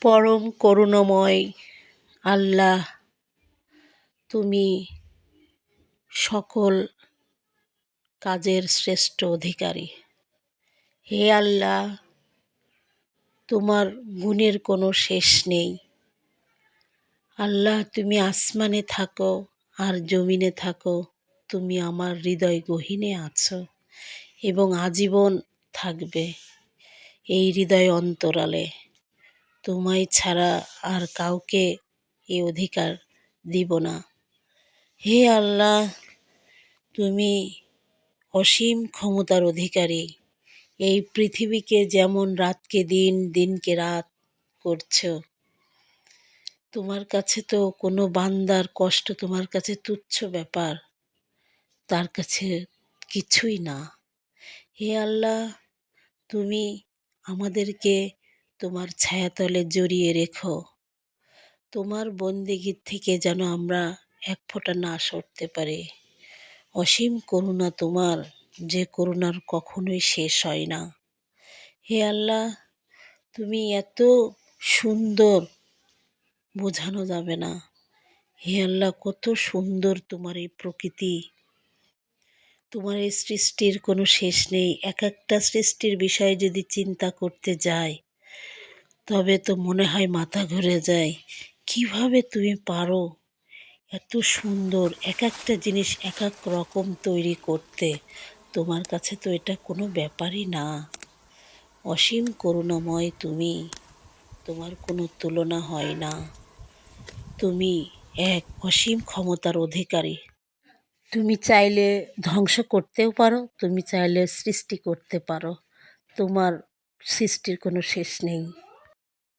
পরম করুণাময় আল্লাহ, তুমি সকল কাজের শ্রেষ্ঠ অধিকারী। হে আল্লাহ, তোমার গুণের কোনো শেষ নেই। আল্লাহ, তুমি আসমানে থাকো আর জমিনে থাকো, তুমি আমার হৃদয় গহীনে আছো এবং আজীবন থাকবে এই হৃদয় অন্তরালে। তোমায় ছাড়া আর কাউকে এ অধিকার দিব না। হে আল্লাহ, তুমি অসীম ক্ষমতার অধিকারী। এই পৃথিবীকে যেমন রাতকে দিন, দিনকে রাত করছো, তোমার কাছে তো কোনো বান্দার কষ্ট তোমার কাছে তুচ্ছ ব্যাপার, তার কাছে কিছুই না। হে আল্লাহ, তুমি আমাদেরকে তোমার ছায়াতলে জড়িয়ে রেখো। তোমার বন্দেগীর থেকে যেন আমরা এক ফোঁটা না সরতে পারি। অসীম করুণা তোমার, যে করুণার কখনোই শেষ হয় না। হে আল্লাহ, তুমি এত সুন্দর, বোঝানো যাবে না। হে আল্লাহ, কত সুন্দর তোমার এই প্রকৃতি। তোমার এই সৃষ্টির কোনো শেষ নেই। এক একটা সৃষ্টির বিষয়ে যদি চিন্তা করতে যাই, তবে তো মনে হয় মাথা ঘুরে যায়। কিভাবে তুমি পারো এত সুন্দর এক একটা জিনিস এক এক রকম তৈরি করতে? তোমার কাছে তো এটা কোনো ব্যাপারই না। অসীম করুণাময় তুমি, তোমার কোনো তুলনা হয় না। তুমি এক অসীম ক্ষমতার অধিকারী। তুমি চাইলে ধ্বংস করতেও পারো, তুমি চাইলে সৃষ্টি করতে পারো। তোমার সৃষ্টির কোনো শেষ নেই।